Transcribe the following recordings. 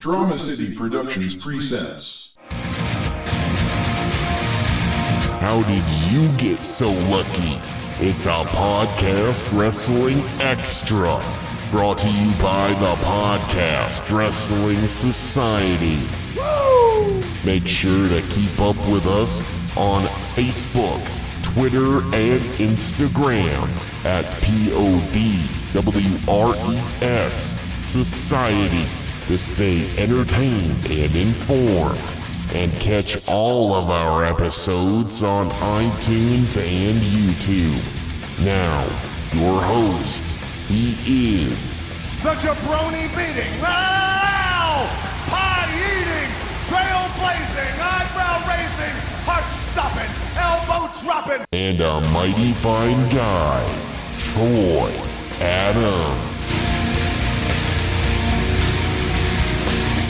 Drama City Productions presents. How did you get so lucky? It's a Podcast Wrestling Extra, brought to you by the Podcast Wrestling Society. Woo! Make sure to keep up with us on Facebook, Twitter, and Instagram at PODWRES Society to stay entertained and informed. And catch all of our episodes on iTunes and YouTube. Now, your host, he is the jabroni beating, pie-eating, trail-blazing, eyebrow-raising, heart-stopping, elbow-dropping, and a mighty fine guy, Troy Adams.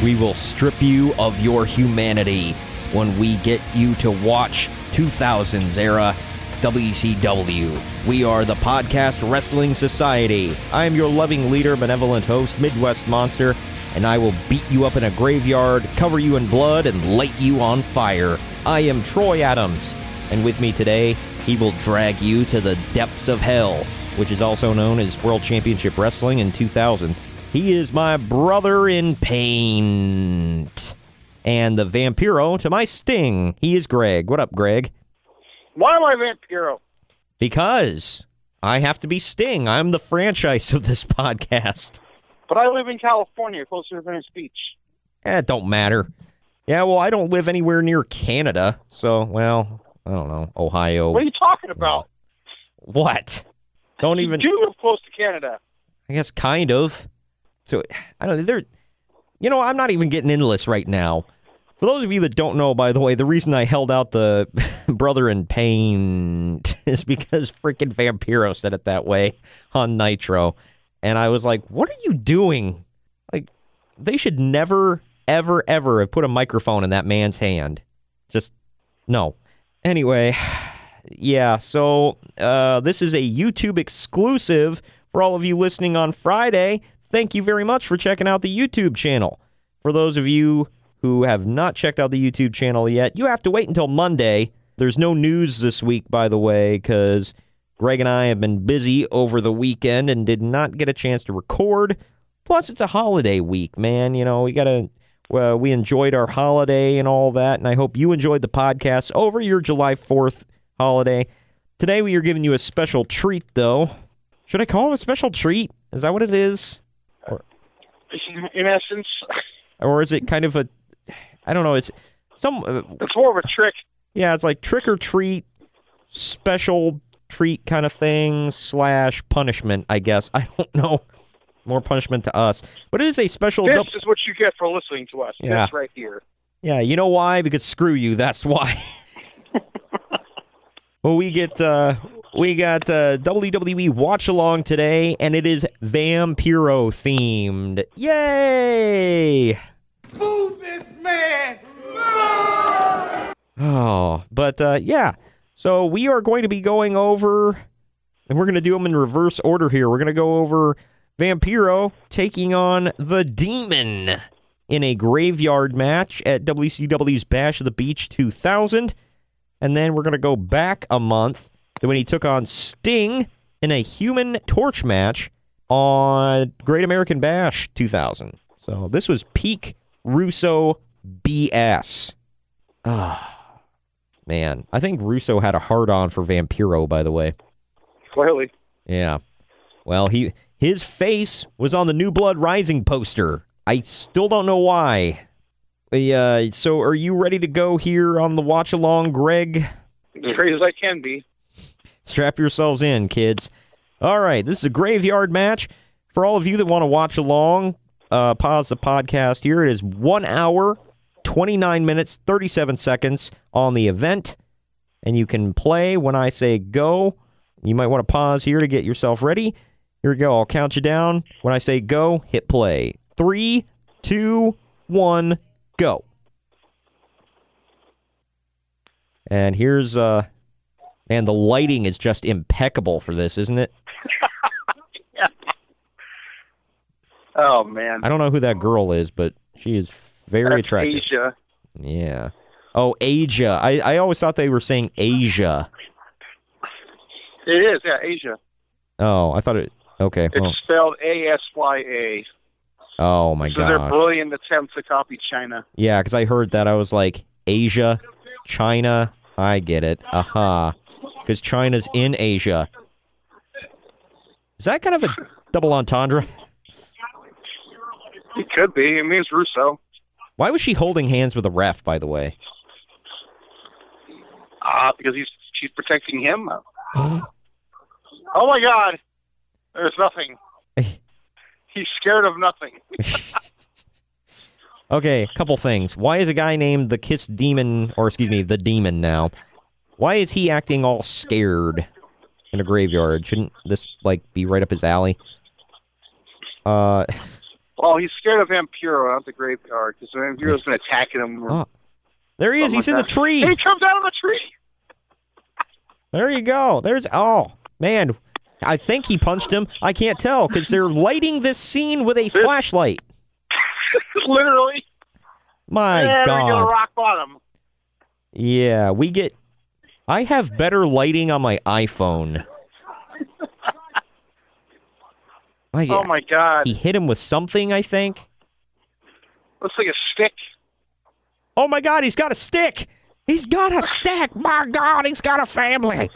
We will strip you of your humanity when we get you to watch 2000s era WCW. We are the Podcast Wrestling Society. I am your loving leader, benevolent host, Midwest Monster, and I will beat you up in a graveyard, cover you in blood, and light you on fire. I am Troy Adams, and with me today, he will drag you to the depths of hell, which is also known as World Championship Wrestling in 2000. He is my brother in paint. And the Vampiro to my Sting, he is Greg. What up, Greg? Why am I Vampiro? Because I have to be Sting. I'm the franchise of this podcast. But I live in California, closer to Venice Beach. It don't matter. Yeah, well, I don't live anywhere near Canada. So, well, I don't know. Ohio. What are you talking about? What? Don't even... You do live close to Canada. I guess kind of. So, I don't know, I'm not even getting into this right now. For those of you that don't know, by the way, the reason I held out the brother in pain is because freaking Vampiro said it that way on Nitro. And I was like, what are you doing? Like, they should never, ever, ever have put a microphone in that man's hand. Just, no. Anyway, yeah, so this is a YouTube exclusive for all of you listening on Friday. Thank you very much for checking out the YouTube channel. For those of you who have not checked out the YouTube channel yet, you have to wait until Monday. There's no news this week, by the way, because Greg and I have been busy over the weekend and did not get a chance to record. Plus, it's a holiday week, man. You know, we enjoyed our holiday and all that, and I hope you enjoyed the podcast over your July 4th holiday. Today, we are giving you a special treat, though. Should I call it a special treat? Is that what it is? In essence. Or is it kind of a, I don't know, it's more of a trick. Yeah, it's like trick or treat, special treat kind of thing, / punishment, I guess. I don't know. More punishment to us. But it is a special... This is what you get for listening to us. Yeah. This right here. Yeah, you know why? Because screw you, that's why. Well, we got WWE Watch Along today, and it is Vampiro themed. Yay! Boo this man! Oh, but yeah. So we are going to be going over, and we're going to do them in reverse order here. We're going to go over Vampiro taking on the Demon in a graveyard match at WCW's Bash of the Beach 2000. And then we're going to go back a month to when he took on Sting in a Human Torch match on Great American Bash 2000. So this was peak Russo BS. Ah, man. I think Russo had a hard-on for Vampiro, by the way. Clearly. Yeah. Well, his face was on the New Blood Rising poster. I still don't know why. So are you ready to go here on the watch-along, Greg? As ready as I can be. Strap yourselves in, kids. All right, this is a graveyard match. For all of you that want to watch along, pause the podcast here. It is 1 hour, 29 minutes, 37 seconds on the event. And you can play when I say go. You might want to pause here to get yourself ready. Here we go. I'll count you down. When I say go, hit play. 3, 2, 1, go. And here's, and the lighting is just impeccable for this, isn't it? Yeah. Oh, man. I don't know who that girl is, but She is very That's attractive. Asia. Yeah. Oh, Asia. I always thought they were saying Asia. It is, yeah, Asia. Oh, I thought it... Okay. It's spelled ASYA. Oh, my So gosh. they're brilliant attempt to copy China. Yeah, because I heard that. I was like, Asia, China, I get it. Aha. Because China's in Asia. Is that kind of a double entendre? It could be. It means Russo. Why was she holding hands with a ref, by the way? Because she's protecting him. Oh, my God. There's nothing. He's scared of nothing. Okay, couple things. Why is a guy named the Kiss Demon, or excuse me, the Demon now? Why is he acting all scared in a graveyard? Shouldn't this, like, be right up his alley? Well, he's scared of Vampiro out the graveyard, because Vampiro's been attacking him. Oh, there he is. He's in the tree. He comes out of the tree. There you go. Oh, man. I think he punched him. I can't tell, because they're lighting this scene with a flashlight. Literally. My God. God. We get a rock bottom. Yeah, I have better lighting on my iPhone. Oh, my God. He hit him with something, I think. Looks like a stick. Oh, my God, he's got a stick. He's got a stick. My God, he's got a family.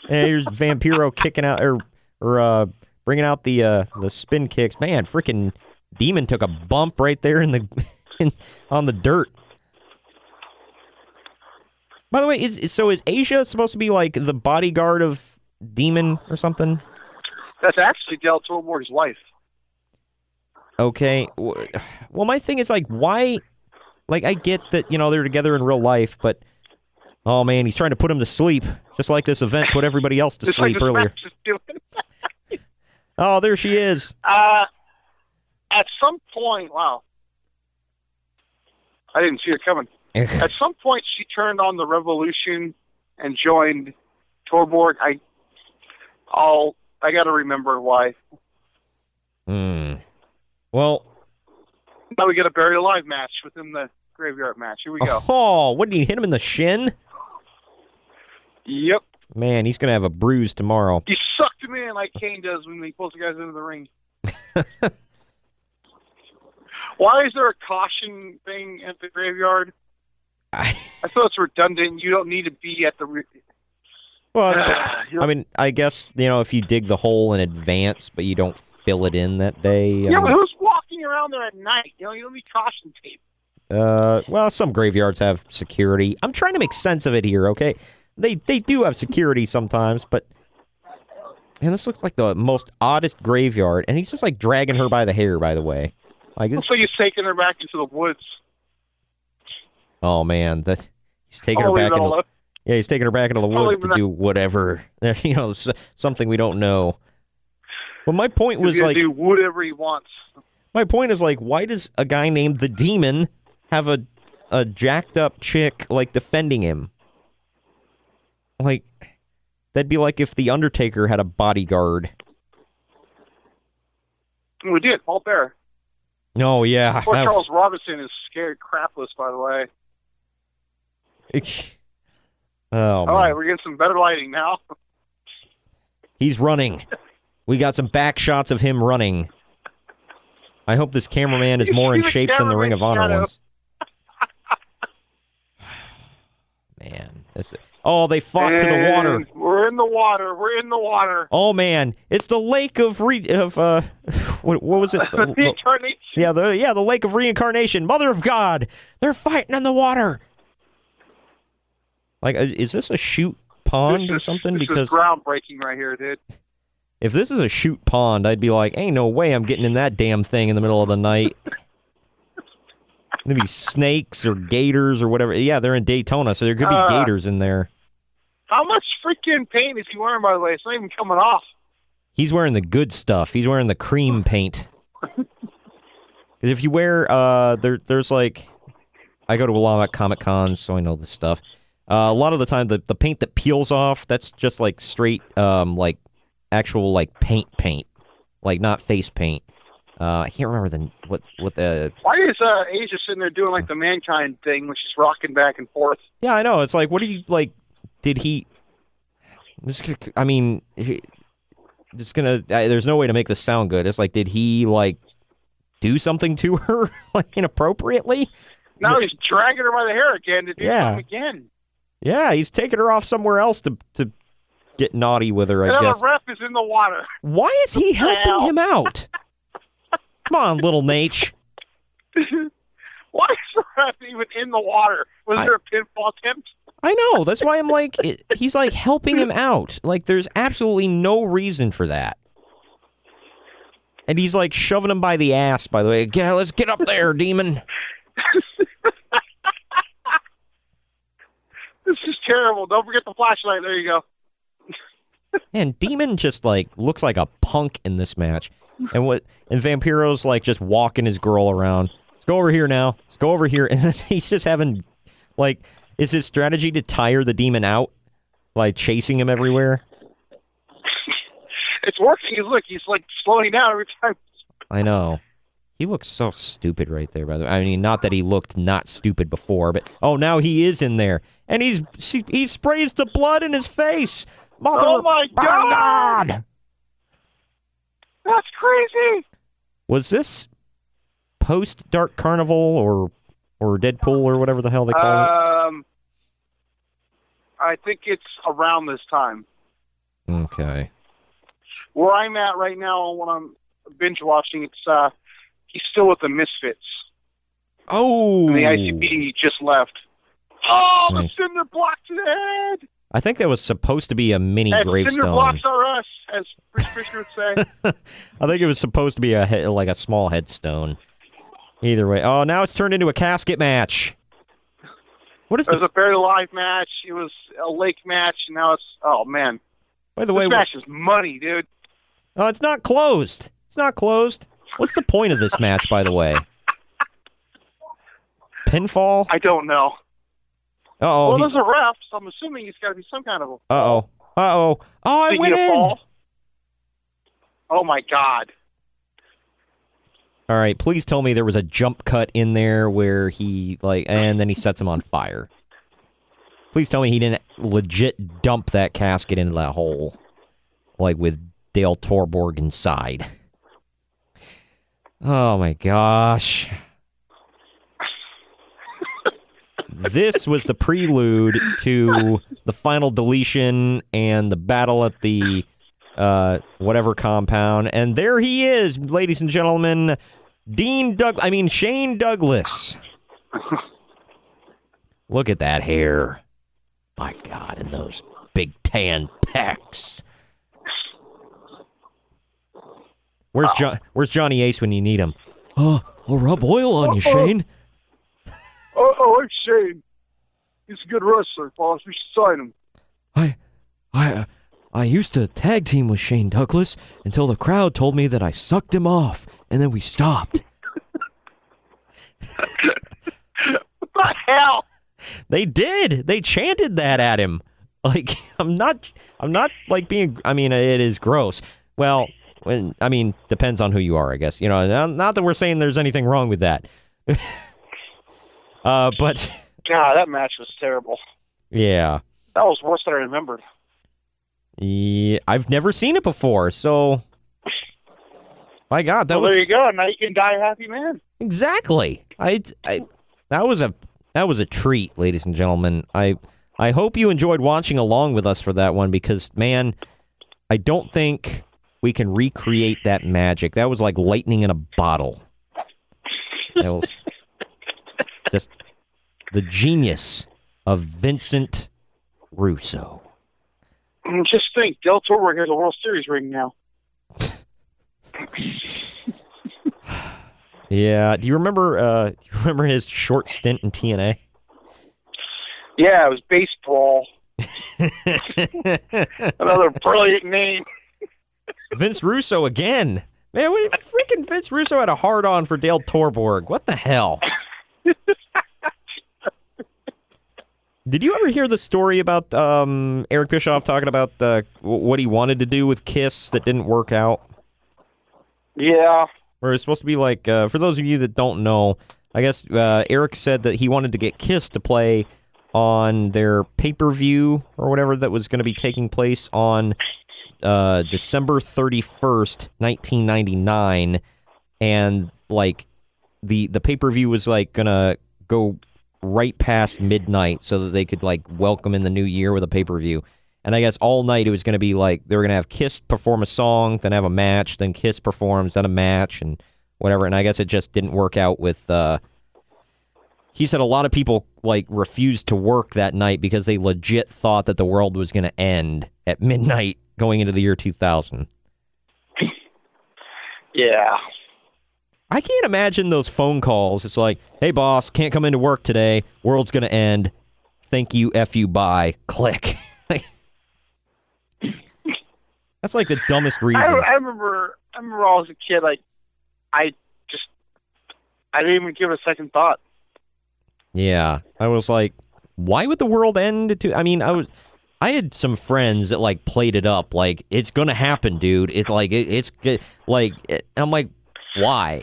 And here's Vampiro kicking out, or bringing out the spin kicks. Man, freaking Demon took a bump right there on the dirt. By the way, is Asia supposed to be like the bodyguard of Demon or something? That's actually Del Torborg's wife. Okay. Well, my thing is, like, why... Like, I get that, they're together in real life, but... Oh, man, he's trying to put him to sleep. Just like this event put everybody else to sleep like earlier. Oh, there she is. At some point... Wow. I didn't see her coming. At some point, she turned on the revolution and joined Torborg. I got to remember why. Well, now we get a buried alive match within the graveyard match. Here we go. Oh, what did he hit him in the shin? Yep. Man, he's gonna have a bruise tomorrow. He sucked him in like Kane does when he pulls the guys into the ring. Why is there a caution thing at the graveyard? I thought it's redundant. You don't need to be at the... Well, I mean, I guess, if you dig the hole in advance, but you don't fill it in that day. But who's walking around there at night? You don't need caution tape. Well, some graveyards have security. I'm trying to make sense of it here, okay? They do have security sometimes, but... Man, this looks like the most oddest graveyard, and he's just, like, dragging her by the hair, by the way. Like, looks like he's taking her back into the woods. Oh, man, he's taking her back into... Yeah, he's taking her back into the woods to do whatever. Something we don't know. Well, my point was, like... do whatever he wants. My point is, like, why does a guy named the Demon have a jacked-up chick, like, defending him? Like, that'd be like if The Undertaker had a bodyguard. We did, Paul Bear. Oh, yeah. Poor Charles Robinson is scared crapless, by the way. Oh, all right, we're getting some better lighting now. He's running. We got some back shots of him running. I hope this cameraman is more in shape than the Ring of Honor ones. Man, oh, they fought to the water. We're in the water. We're in the water. Oh man, it's the lake of what was it? Reincarnation. Yeah, the lake of reincarnation. Mother of God, they're fighting in the water. Like, is this a shoot pond or something? This is groundbreaking right here, dude. If this is a shoot pond, I'd be like, ain't no way I'm getting in that damn thing in the middle of the night. There'd be snakes or gators or whatever. Yeah, they're in Daytona, so there could be gators in there. How much freaking paint is he wearing, by the way? It's not even coming off. He's wearing the good stuff. He's wearing the cream paint. If you wear, there's like, I go to a lot of Comic Cons, so I know this stuff. A lot of the time, the paint that peels off, that's just like straight, like actual like paint, like not face paint. I can't remember what the. Why is Asia sitting there doing like the Mankind thing, which is rocking back and forth? Yeah, I know. It's like, what do you like? Did he? I mean, it's gonna. There's no way to make this sound good. It's like, did he like do something to her like inappropriately? No, he's dragging her by the hair again to do something again. Yeah, he's taking her off somewhere else to get naughty with her, I guess. The ref is in the water. Why is he helping him out? Come on, little Nate. Why is the ref even in the water? Was there a pinfall attempt? I know. That's why I'm like, he's like helping him out. Like, there's absolutely no reason for that. And he's like shoving him by the ass, by the way. Yeah, let's get up there, demon. This is terrible. Don't forget the flashlight. There you go. And Demon just like looks like a punk in this match. And Vampiro's like just walking his girl around. Let's go over here now. Let's go over here. And he's just having like, is his strategy to tire the Demon out? Like chasing him everywhere? It's working. Look, he's like slowing down every time. I know. He looks so stupid right there, by the way. I mean, not that he looked not stupid before, but oh, now he is in there. And he sprays the blood in his face. Oh my God! That's crazy. Was this post Dark Carnival or Deadpool or whatever the hell they call it? I think it's around this time. Okay. Where I'm at right now, when I'm binge watching, it's he's still with the Misfits. Oh. And the ICP just left. Oh, nice. The cinder block to the head. I think that was supposed to be a mini gravestone. Cinder blocks are us, as Bruce Fisher would say. I think it was supposed to be like a small headstone. Either way. Oh, now it's turned into a casket match. What is it was a buried alive match. It was a lake match, and now it's... Oh, man. By the way... This match is money, dude. Oh, it's not closed. It's not closed. What's the point of this match, by the way? Pinfall? I don't know. Uh-oh. Well, there's a ref, so I'm assuming he's got to be some kind of a... Uh-oh. Uh-oh. Oh, I went in! Fall? Oh, my God. All right, please tell me there was a jump cut in there where he, like, and then he sets him on fire. Please tell me he didn't legit dump that casket into that hole. Like, with Dale Torborg inside. Oh, my gosh. This was the prelude to the final deletion and the battle at the whatever compound. And there he is, ladies and gentlemen, Shane Douglas. Look at that hair. My God, and those big tan pecs. Where's Johnny Ace when you need him? Oh, I'll rub oil on you, Shane. Oh, it's Shane. He's a good wrestler, boss. We should sign him. I used to tag team with Shane Douglas until the crowd told me that I sucked him off, and then we stopped. What the hell? They did. They chanted that at him. Like, I'm not like being, I mean, it is gross. Well, depends on who you are, I guess. You know, not that we're saying there's anything wrong with that. But God, that match was terrible. Yeah. That was worse than I remembered. Yeah, I've never seen it before, so my God, there you go. Now you can die a happy man. Exactly. That was a treat, ladies and gentlemen. I hope you enjoyed watching along with us for that one because, man, I don't think we can recreate that magic. That was like lightning in a bottle. That was just the genius of Vincent Russo. Just think, Del Torborg has a World Series ring now. Yeah. Do you remember his short stint in TNA? Yeah, it was Baseball. Another brilliant name. Vince Russo again. Man, freaking Vince Russo had a hard-on for Dale Torborg. What the hell? Did you ever hear the story about Eric Bischoff talking about what he wanted to do with Kiss that didn't work out? Yeah. Where it's supposed to be like, for those of you that don't know, I guess Eric said that he wanted to get Kiss to play on their pay-per-view or whatever that was going to be taking place on December 31st, 1999. And, like, the pay-per-view was, like, going to go right past midnight so that they could, like, welcome in the new year with a pay-per-view. And I guess all night it was going to be like they were going to have Kiss perform a song, then have a match, then Kiss performs, then a match, and whatever. And I guess it just didn't work out with. He said a lot of people like refused to work that night because they legit thought that the world was going to end at midnight going into the year 2000. Yeah. I can't imagine those phone calls. It's like, hey, boss, can't come into work today. World's going to end. Thank you, F you, bye. Click. That's like the dumbest reason. I remember when I was a kid, I didn't even give it a second thought. Yeah, I was like, why would the world end? I mean, I had some friends that like played it up, like it's gonna happen, dude. I'm like, why?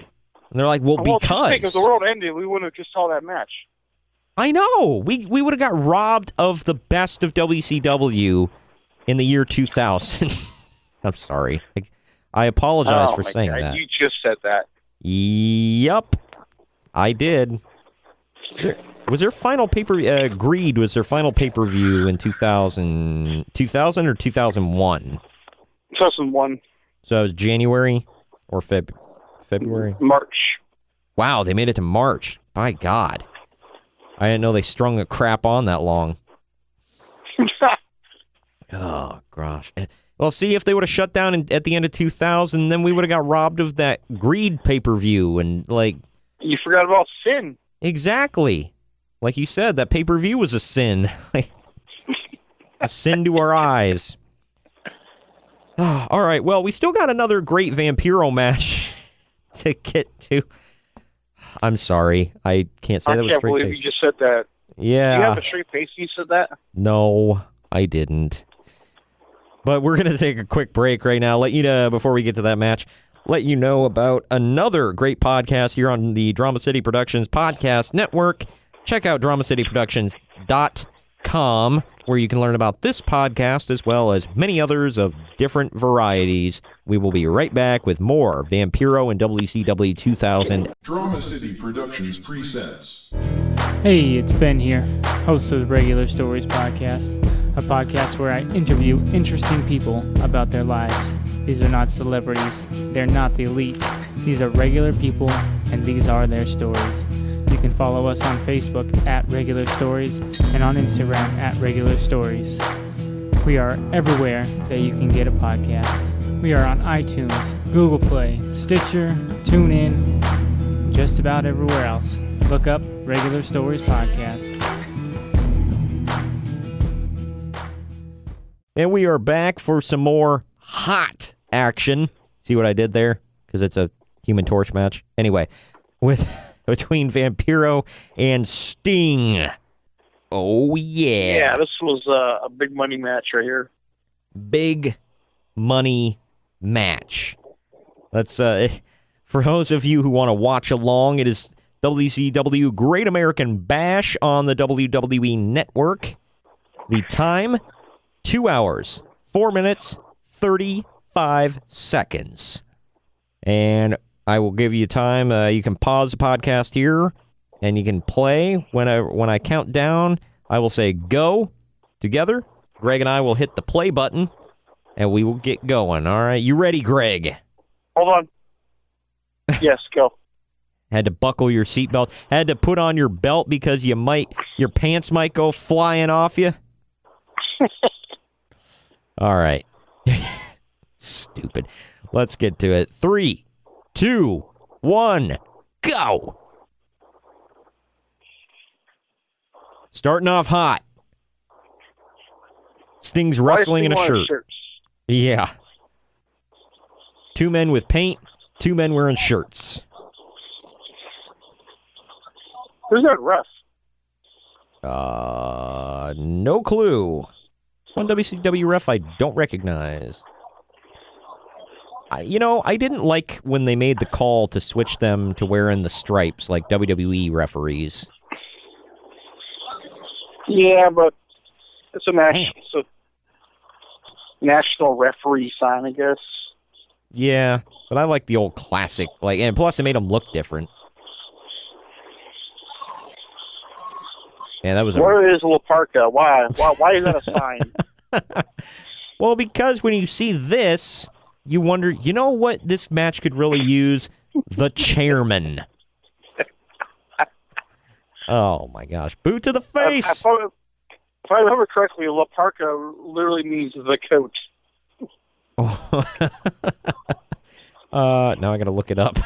And they're like, well, because if the world ended, we wouldn't have just saw that match. I know. We would have got robbed of the best of WCW in the year 2000. I'm sorry. I apologize for saying that. You just said that. Yep, I did. Was their final pay-per-view... Greed was their final pay-per-view in 2000 or 2001? 2001. So it was January or February? March. Wow, they made it to March. By God. I didn't know they strung a crap on that long. Oh, gosh. Well, see, if they would have shut down at the end of 2000, then we would have got robbed of that Greed pay-per-view and, like... You forgot about Sin. Exactly. Like you said, that pay-per-view was a sin. A sin to our eyes. Oh, all right, well, we still got another great Vampiro match to get to. I'm sorry. I can't say that with straight face. I can't believe you just said that. Yeah. Do you have a straight face you said that? No, I didn't. But we're going to take a quick break right now. Let you know, before we get to that match, let you know about another great podcast here on the Drama City Productions Podcast Network. Check out dramacityproductions.com, where you can learn about this podcast as well as many others of different varieties. We will be right back with more Vampiro and WCW 2000. Drama City Productions presents. Hey, it's Ben here, host of the Regular Stories podcast, a podcast where I interview interesting people about their lives. These are not celebrities, they're not the elite. These are regular people, and these are their stories. You can follow us on Facebook at Regular Stories and on Instagram at Regular Stories. We are everywhere that you can get a podcast. We are on iTunes, Google Play, Stitcher, TuneIn, just about everywhere else. Look up Regular Stories Podcast. And we are back for some more hot action. See what I did there? Because it's a Human Torch match. Anyway, between Vampiro and Sting. Oh, yeah. Yeah, this was a big money match right here. Big money match. Let's, for those of you who want to watch along, it is WCW Great American Bash on the WWE Network. The time, 2 hours, 4 minutes, 35 seconds. And I will give you time. You can pause the podcast here, and you can play. When I count down, I will say go together. Greg and I will hit the play button, and we will get going. All right, you ready, Greg? Hold on. Yes, go. Had to buckle your seatbelt. Had to put on your belt because your pants might go flying off you. All right. Stupid. Let's get to it. 3, 2, 1, go. Starting off hot. Sting's wrestling in a shirt. Yeah. 2 men with paint, 2 men wearing shirts. Who's that ref? No clue. One WCW ref I don't recognize. I didn't like when they made the call to switch them to wearing the stripes like WWE referees. Yeah, but it's a national referee sign, I guess. Yeah, but I like the old classic. And plus it made them look different. Yeah, that was. Where is La Parka? Why is that a sign? Well, because when you see this, you wonder, you know what this match could really use? The chairman. Oh, my gosh. Boot to the face! If I remember correctly, La Parka literally means the coach. Now I gotta look it up.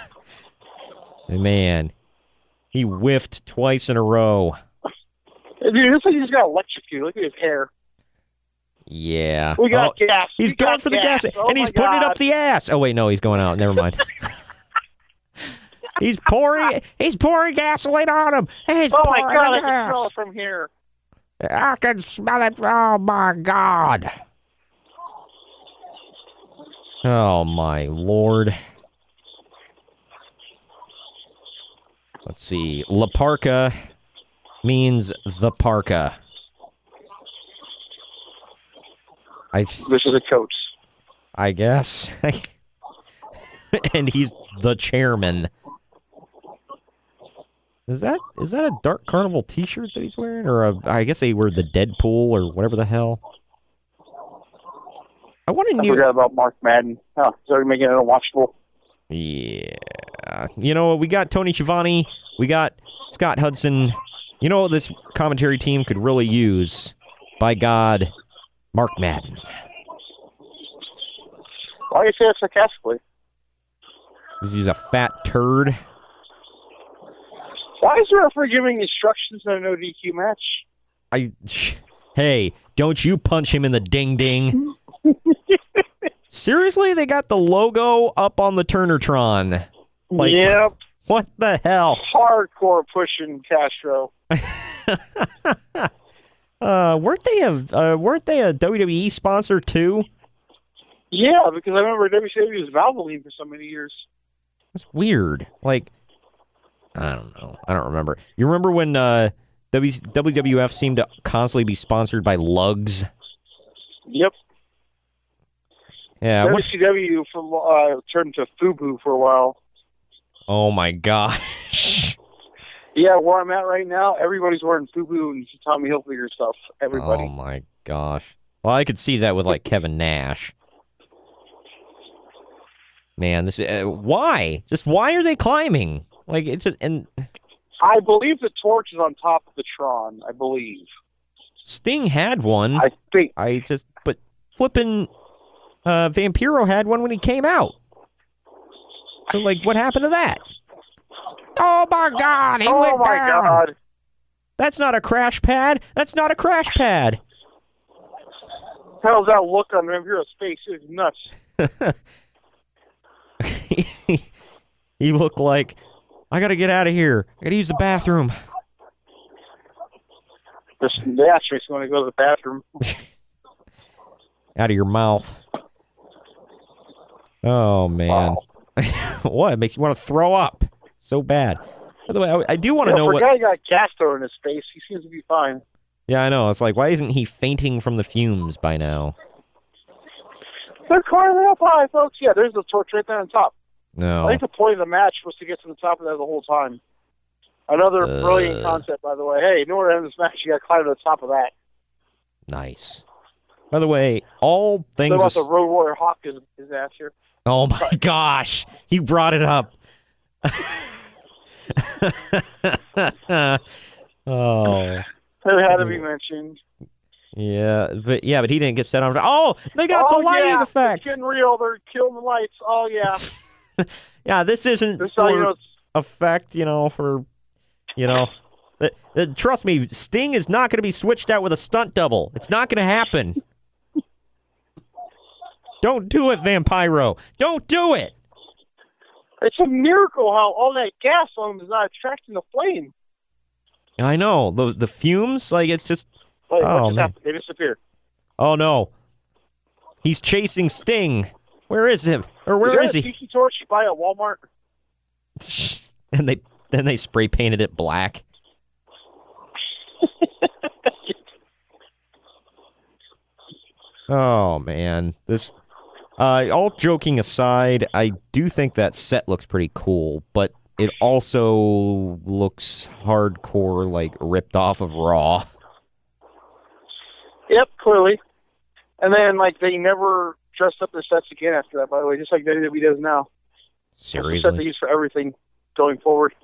Man, he whiffed twice in a row. Dude, this thing just got electrocuted. Look at his hair. Yeah. We got gas. He's going for the gas, and he's putting it up the ass. Oh wait, no, he's going out. Never mind. He's pouring gasoline on him. Oh my God, I can smell it from here. I can smell it. Oh my God. Oh my Lord. Let's see. La Parka means the parka. This is a coach. I guess. And he's the chairman. Is that a Dark Carnival t-shirt that he's wearing? Or I guess they were the Deadpool or whatever the hell. I forgot about Mark Madden. Oh, started making it unwatchable. Yeah. You know, we got Tony Schiavone. We got Scott Hudson. You know what this commentary team could really use? By God, Mark Madden. Why do you say that sarcastically? Because he's a fat turd. Why is the referee giving instructions in a no DQ match? Hey, don't you punch him in the ding-ding. Seriously? They got the logo up on the Turnertron. Yep. What the hell? Hardcore pushing Castro. Weren't they a WWE sponsor too? Yeah, because I remember WCW was Valvoline for so many years. That's weird. I don't know. I don't remember. You remember when WWF seemed to constantly be sponsored by lugs? Yep. Yeah. WCW turned to FUBU for a while. Oh my gosh. Yeah, where I'm at right now, everybody's wearing FUBU and Tommy Hilfiger stuff. Everybody. Oh my gosh. Well, I could see that with Kevin Nash. Man, this why? Just why are they climbing? It's just and. I believe the torch is on top of the Tron. I believe. Sting had one. I think. But flipping Vampiro had one when he came out. So, what happened to that? Oh my God! He went down. God! That's not a crash pad. That's not a crash pad. How's that look on Vampiro's face? It's nuts. He looked like, I gotta get out of here. I gotta use the bathroom. The asterisk going to go to the bathroom. Out of your mouth. Oh, man. Wow. What? It makes you want to throw up. So bad. By the way, I do want to know what... For a guy got gas thrown in his face, he seems to be fine. Yeah, I know. It's why isn't he fainting from the fumes by now? They're climbing up high, folks. Yeah, there's the torch right there on top. No. I think the point of the match was to get to the top of that the whole time. Another brilliant concept, by the way. Hey, in order to end this match, you got to climb to the top of that. Nice. By the way, all things... What about the Road Warrior Hawk his ass here? Oh, my gosh. You brought it up. Oh. It had to be mentioned. Yeah, but he didn't get set on. Oh, they got the lighting effect. It's getting real. They're killing the lights. Oh, yeah. Yeah, this isn't for effect, for, trust me, Sting is not going to be switched out with a stunt double. It's not going to happen. Don't do it, Vampiro. Don't do it. It's a miracle how all that gas on him is not attracting the flame. I know. The fumes, it's just... Wait, what just happened? They disappeared. Oh, no. He's chasing Sting. Where is him? Or where is a he? tiki torch you buy at Walmart? And they spray painted it black. Oh man, this. All joking aside, I do think that set looks pretty cool, but it also looks hardcore, like ripped off of Raw. Yep, clearly. And then, like, they never dressed up their sets again after that, by the way, just like WWE does now. Seriously? It's the set they use for everything going forward.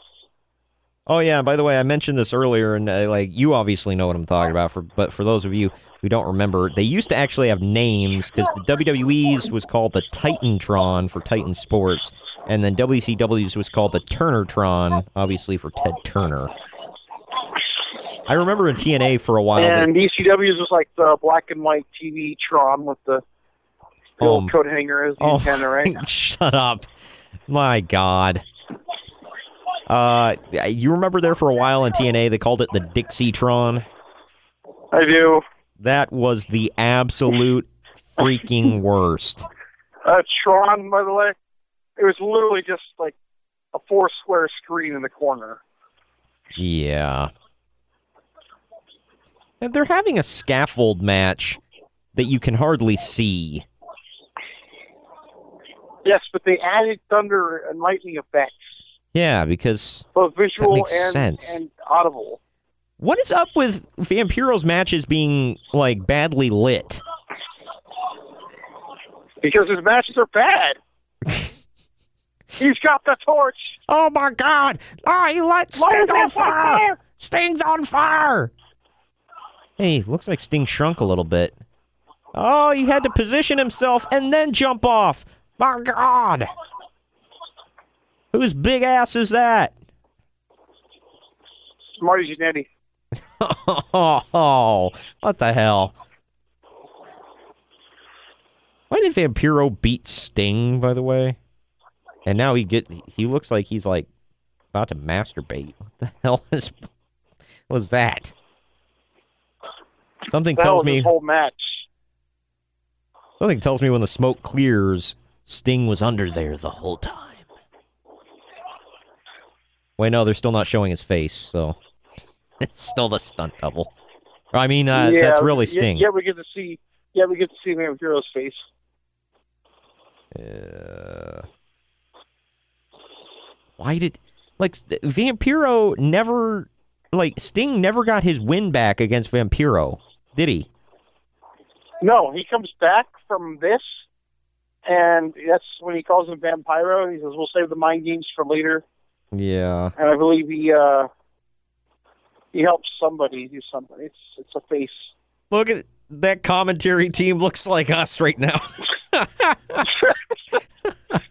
Oh, yeah, by the way, I mentioned this earlier, and, like, you obviously know what I'm talking about, but for those of you who don't remember, they used to actually have names, because the WWE's was called the Titantron for Titan Sports, and then WCW's was called the Turnertron, obviously for Ted Turner. I remember in TNA for a while. And ECW's was like the black and white TV Tron with the old coat hanger as the antenna, right? Shut up. My God. You remember there for a while in TNA, they called it the Dixie-tron? I do. That was the absolute freaking worst. Tron, by the way, it was literally just like a 4-square screen in the corner. Yeah. And they're having a scaffold match that you can hardly see. Yes, but they added thunder and lightning effects. Yeah, because both visual that makes sense. And audible. What is up with Vampiro's matches being, like, badly lit? Because his matches are bad. He's got the torch. Oh, my God. Oh, he lit Sting on fire. Sting's on fire. Hey, looks like Sting shrunk a little bit. Oh, he had to position himself and then jump off. My God. Whose big ass is that? Marty Jannetty. Oh, what the hell? Why did Vampiro beat Sting, by the way? And now he looks like he's like about to masturbate. What the hell was that? Something tells me his whole match. Something tells me when the smoke clears, Sting was under there the whole time. Wait, no, they're still not showing his face, so it's still the stunt double. I mean, that's really Sting. Yeah, we get to see Vampiro's face. Why did Vampiro never Sting never got his win back against Vampiro, did he? No, he comes back from this, and that's when he calls him Vampiro. He says, "We'll save the mind games for later." Yeah, and I believe he helps somebody do something. It's a face. Look at that commentary team. Looks like us right now.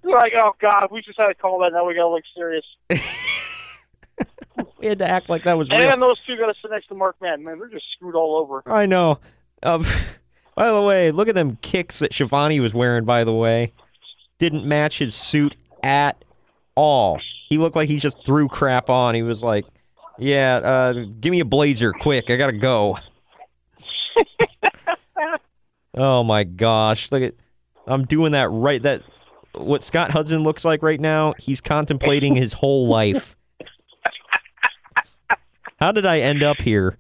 Like, oh God, we just had to call that. Now we gotta look serious. We had to act like that was real. And those two gotta sit next to Mark Madden. Man, they're just screwed all over. I know. By the way, look at them kicks that Shivani was wearing, by the way. Didn't match his suit at all. He looked like he just threw crap on. He was like, yeah, give me a blazer, quick. I gotta go. Oh, my gosh. Look at... I'm doing that right... What Scott Hudson looks like right now, he's contemplating his whole life. How did I end up here?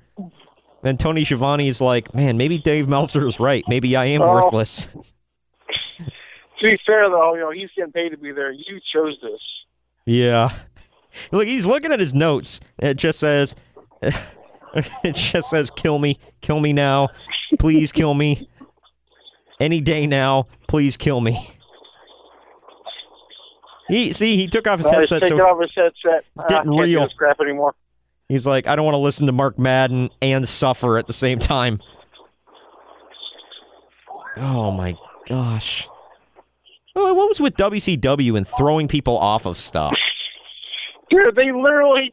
And Tony Schiavone's like, man, maybe Dave Meltzer is right. Maybe I am worthless. To be fair, though, he's getting paid to be there. You chose this. Yeah. Look, he's looking at his notes. It just says, kill me now. Please kill me. Any day now. Please kill me. He took off his headset. He's taking off his headset. It's getting real. Can't do this crap anymore. He's like, I don't want to listen to Mark Madden and suffer at the same time. Oh my gosh. Oh, what was with WCW and throwing people off of stuff? Dude, they literally...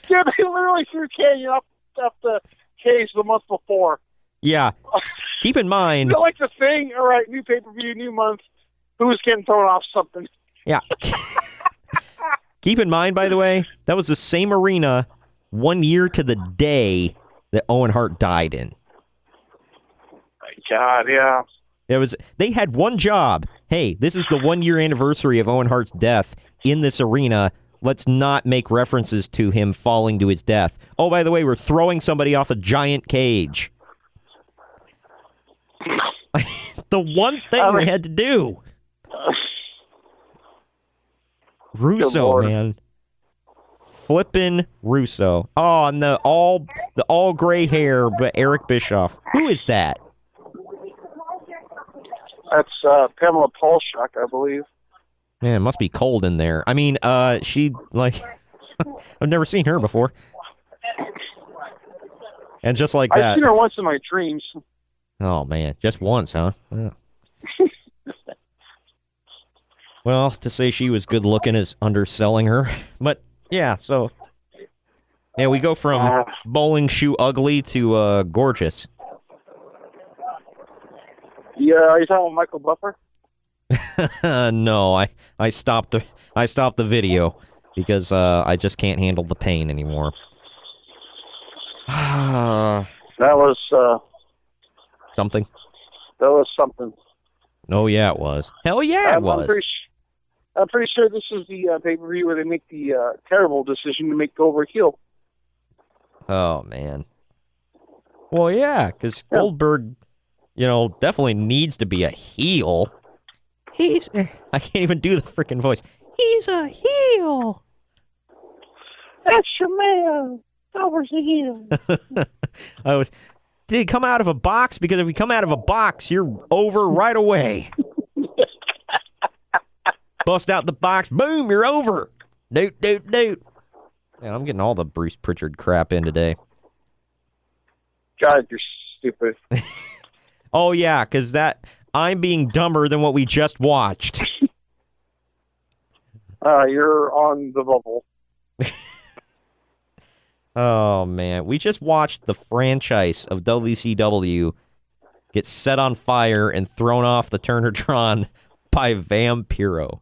Dude, they literally threw Canyon up the cage the month before. Yeah. Keep in mind... You know, like the thing, all right, new pay-per-view, new month, who's getting thrown off something? Yeah. Keep in mind, by the way, that was the same arena 1 year to the day that Owen Hart died in. God, yeah. They had one job. Hey, this is the 1-year anniversary of Owen Hart's death in this arena. Let's not make references to him falling to his death. Oh, by the way, we're throwing somebody off a giant cage. The one thing they had to do. Russo, man. Flippin' Russo. Oh, and the all gray hair, but Eric Bischoff. Who is that? That's Pamela Paulshock, I believe. Man, it must be cold in there. I mean, she, like, I've never seen her before. And just like that. I've seen her once in my dreams. Oh, man. Just once, huh? Yeah. Well, to say she was good looking is underselling her. But, yeah, so. Yeah, we go from bowling shoe ugly to gorgeous. Yeah, are you talking about Michael Buffer? No, I stopped the video because I just can't handle the pain anymore. That was something. That was something. Oh yeah, it was. Hell yeah, it was. I'm pretty sure this is the pay-per-view where they make the terrible decision to make Goldberg heel. Oh man. Well, yeah, because Goldberg, definitely needs to be a heel. I can't even do the freaking voice. He's a heel. That's your man. Goldberg's a heel. Did he come out of a box? Because if you come out of a box, you're over right away. Bust out the box, boom, you're over. Doot. Man, I'm getting all the Bruce Pritchard crap in today. God, you're stupid. Oh, yeah, because I'm being dumber than what we just watched. You're on the bubble. Oh, man. We just watched the franchise of WCW get set on fire and thrown off the Turnatron by Vampiro.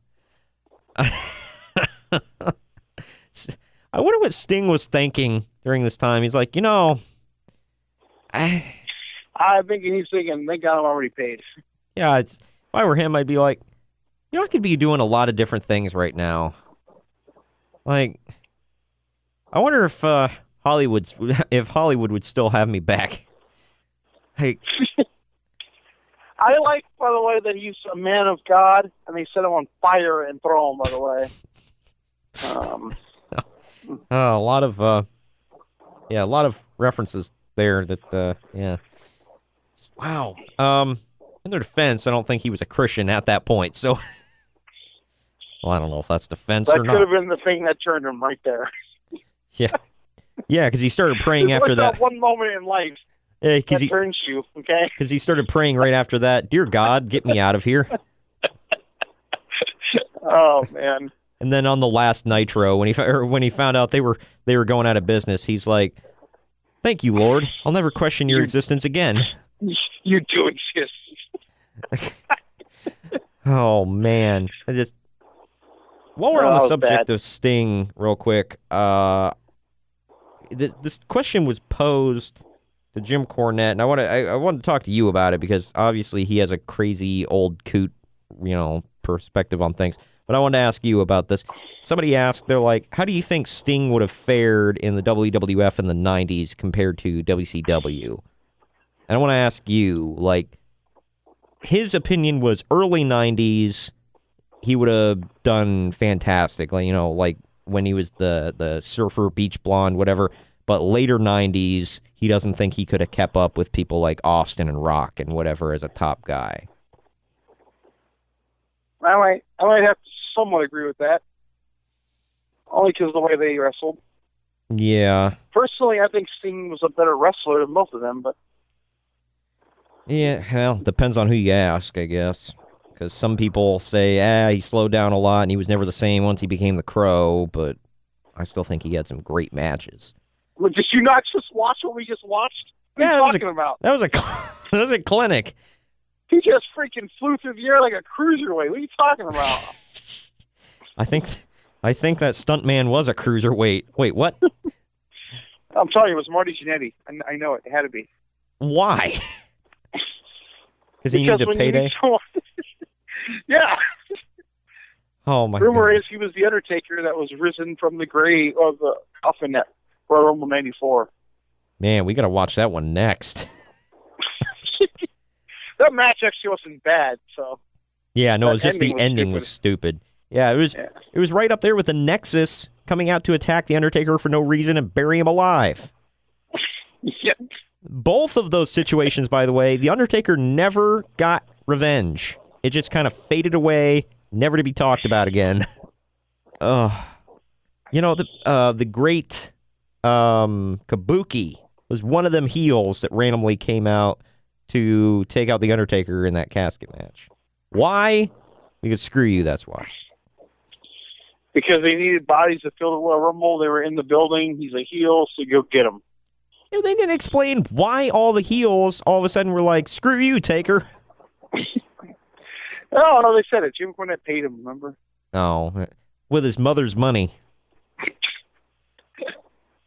I wonder what Sting was thinking during this time. He's like, I think he's thinking, thank God I'm already paid. Yeah, if I were him, I'd be like, I could be doing a lot of different things right now. Like, I wonder if Hollywood would still have me back. Hey, I like, by the way, that he's a man of God, and they set him on fire and throw him, by the way. A lot of references there that, yeah. Wow. In their defense, I don't think he was a Christian at that point, so. Well, I don't know if that's defense or not. That could have been the thing that turned him right there. Yeah. Yeah, because he started praying after that. One moment in life that turns you, okay? Because he started praying right after that. Dear God, get me out of here. Oh, man. And then on the last Nitro, when he found out they were going out of business, he's like, "Thank you, Lord. I'll never question your existence again." You do exist. Oh man! While we're on the subject of Sting, real quick, this question was posed to Jim Cornette, and I want to talk to you about it because obviously he has a crazy old coot, perspective on things. But I wanted to ask you about this. Somebody asked, they're like, how do you think Sting would have fared in the WWF in the 90s compared to WCW? And I want to ask you, like, his opinion was early 90s, he would have done fantastic. Like, like when he was the surfer, beach blonde, whatever. But later 90s, he doesn't think he could have kept up with people like Austin and Rock and whatever as a top guy. I might have to somewhat agree with that. Only because of the way they wrestled. Yeah. Personally, I think Sting was a better wrestler than both of them, but... Yeah, well, depends on who you ask, I guess. Because some people say, he slowed down a lot and he was never the same once he became the Crow, but I still think he had some great matches. Well, did you not just watch what we just watched? What are you talking about? That was a clinic. He just freaking flew through the air like a cruiserweight. What are you talking about? I think that stuntman was a cruiserweight. Wait, what? I'm telling you, it was Marty Jannetty. I know it. It had to be. Why? Because he needed a payday? Yeah. Oh, my Rumor God. is he was the Undertaker that was risen from the grave of the coffin at Royal Rumble 94. Man, we got to watch that one next. That match actually wasn't bad, so. Yeah, no, That it was just the ending was stupid. Yeah, it was right up there with the Nexus coming out to attack the Undertaker for no reason and bury him alive. Yeah. Both of those situations, by the way, the Undertaker never got revenge. It just kind of faded away, never to be talked about again. You know, the great Kabuki was one of them heels that randomly came out to take out the Undertaker in that casket match. Why? Because screw you, that's why. Because they needed bodies to fill the Royal Rumble. They were in the building. He's a heel, so go get him. You know, they didn't explain why all the heels all of a sudden were like, screw you, Taker. No, they said it. Jim Cornette paid him, remember? Oh, with his mother's money.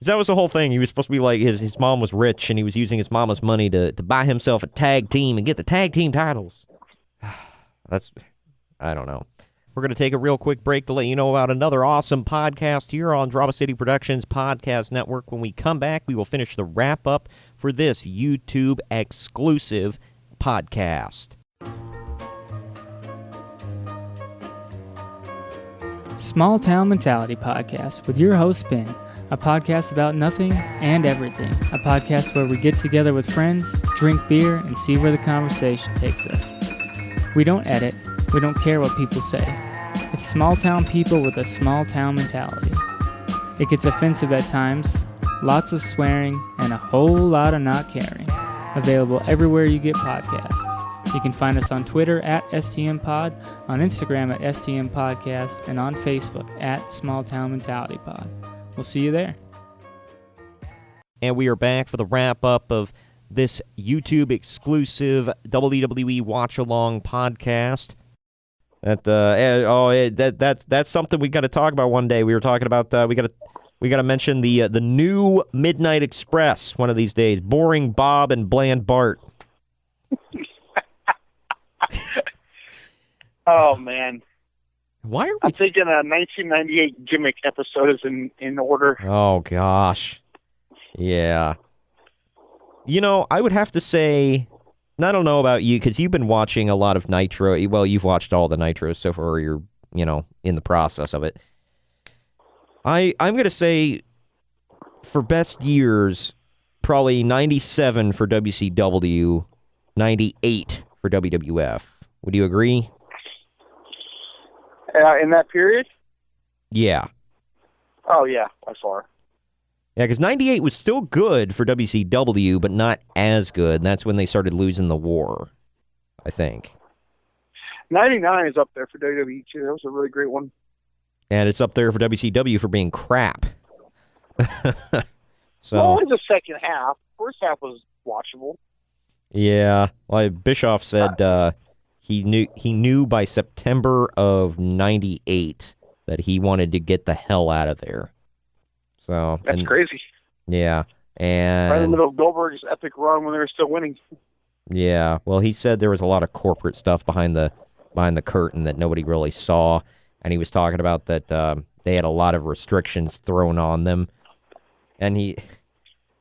That was the whole thing. He was supposed to be like, his mom was rich, and he was using his mama's money to buy himself a tag team and get the tag team titles. I don't know. We're going to take a real quick break to let you know about another awesome podcast here on Drama City Productions Podcast Network. When we come back, we will finish the wrap-up for this YouTube-exclusive podcast. Small Town Mentality Podcast with your host, Ben. A podcast about nothing and everything. A podcast where we get together with friends, drink beer, and see where the conversation takes us. We don't edit. We don't care what people say. It's small town people with a small town mentality. It gets offensive at times, lots of swearing, and a whole lot of not caring. Available everywhere you get podcasts. You can find us on Twitter at STMPod, on Instagram at STMPodcast, and on Facebook at Small Town Mentality Pod. We'll see you there. And we are back for the wrap-up of this YouTube-exclusive WWE Watch-Along podcast. That's something we got to talk about one day. We were talking about we got to mention the new Midnight Express one of these days. Boring Bob and Bland Bart. Oh man. Why are we? I'm thinking a 1998 gimmick episode is in order. Oh gosh. Yeah. You know, I would have to say, and I don't know about you, because you've been watching a lot of Nitro. Well, you've watched all the Nitros so far. You're, in the process of it. I'm going to say, for best years, probably 97 for WCW, 98 for WWF. Would you agree? In that period? Yeah. Oh, yeah, by far. Yeah, because 98 was still good for WCW, but not as good. And that's when they started losing the war, I think. 99 is up there for WWE, too. That was a really great one. And it's up there for WCW for being crap. So, well, it was the second half. First half was watchable. Yeah. Well, Bischoff said he knew by September of 98 that he wanted to get the hell out of there. So that's crazy. Yeah, and right in the middle of Goldberg's epic run when they were still winning. Yeah, well, he said there was a lot of corporate stuff behind the curtain that nobody really saw, and he was talking about that they had a lot of restrictions thrown on them, and I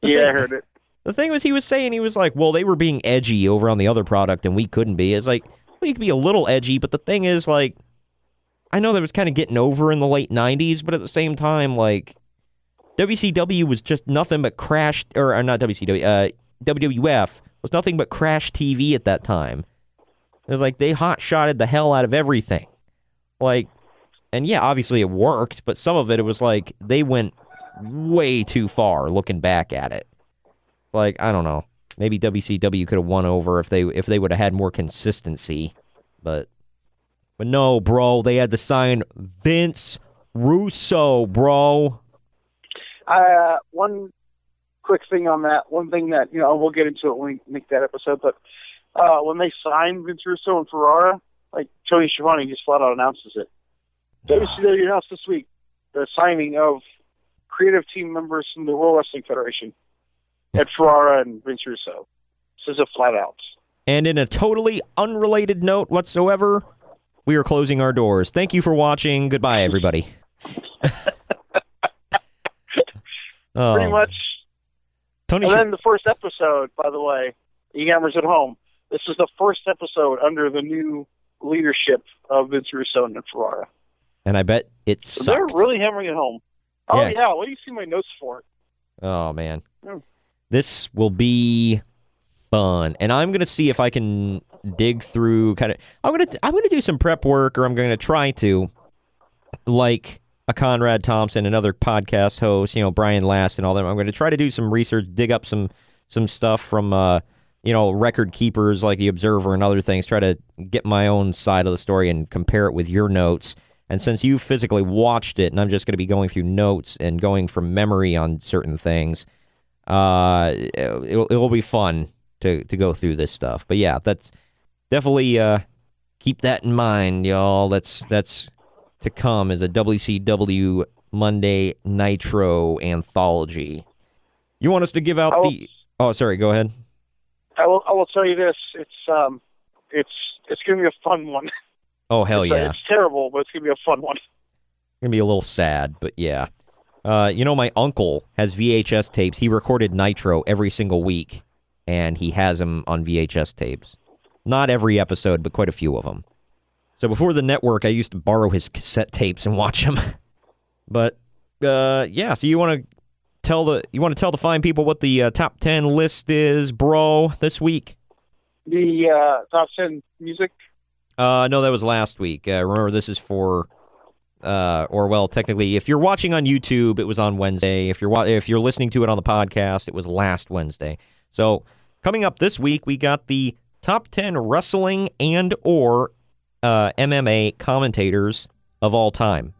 heard it. The thing was, he was saying, he was like, well, they were being edgy over on the other product, and we couldn't be. It's like, well, you could be a little edgy, but the thing is, like, I know that was kind of getting over in the late 90s, but at the same time, like, WCW was just nothing but crash, or not WCW, WWF was nothing but crash TV at that time. It was like they hot-shotted the hell out of everything. Like, and yeah, obviously it worked, but some of it was like they went way too far looking back at it. Like, I don't know. Maybe WCW could have won over if they would have had more consistency. But no, bro, they had to sign Vince Russo, bro. One quick thing on that. One thing that, we'll get into it when we make that episode, but when they signed Vince Russo and Ferrara, like Tony Schiavone just flat out announces it. WCW announced this week the signing of creative team members from the World Wrestling Federation at Ferrara and Vince Russo. Says it flat out. And in a totally unrelated note whatsoever, we are closing our doors. Thank you for watching. Goodbye, everybody. Pretty much. Tony, And then the first episode, by the way, you gamers at home, this is the first episode under the new leadership of Vince Russo and Ferrara. and I bet it So sucked. they're really hammering it home. Oh, Yeah. yeah. What do you see my notes for? Oh, man. Hmm. This will be fun. And I'm going to see if I can dig through I'm going to do some prep work, or I'm going to try to, like a Conrad Thompson and other podcast hosts, Brian Last and all them. I'm going to try to do some research, dig up some stuff from record keepers like the Observer and other things, try to get my own side of the story and compare it with your notes. And since you physically watched it, and I'm just going to be going through notes and going from memory on certain things, it'll be fun to go through this stuff. But yeah, that's definitely keep that in mind, y'all. That's to come as a WCW Monday Nitro anthology. You want us to give out Oh, sorry. Go ahead. I will tell you this. It's going to be a fun one. Oh, hell yeah. It's terrible, but it's going to be a fun one. Going to be a little sad, but yeah. My uncle has VHS tapes. He recorded Nitro every single week, and he has them on VHS tapes. Not every episode, but quite a few of them. So before the network, I used to borrow his cassette tapes and watch them. But, yeah, so you want to tell the fine people what the top 10 list is, bro, this week? The top 10 music? No, that was last week. Remember, this is for... technically, if you're watching on YouTube, it was on Wednesday. If you're listening to it on the podcast, it was last Wednesday. So, coming up this week, we got the top 10 wrestling and or MMA commentators of all time.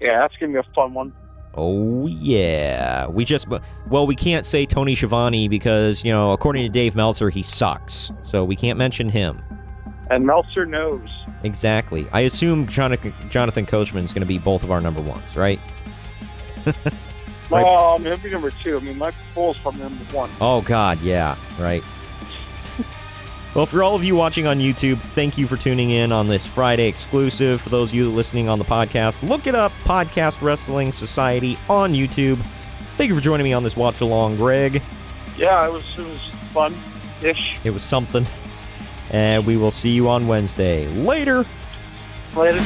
Yeah, that's going to be a fun one. Oh, yeah. We can't say Tony Schiavone because, according to Dave Meltzer, he sucks. So, we can't mention him. And Meltzer knows. Exactly. I assume Jonathan Coachman's going to be both of our number ones, right? Well, he'll be number 2. Mike Cole's probably number 1. Oh, God, yeah, right. Well, for all of you watching on YouTube, thank you for tuning in on this Friday exclusive. For those of you listening on the podcast, look it up, Podcast Wrestling Society on YouTube. Thank you for joining me on this watch-along, Greg. Yeah, it was fun-ish. It was something. And we will see you on Wednesday. Later. Later.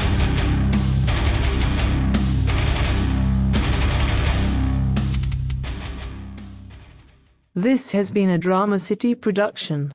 This has been a Drama City production.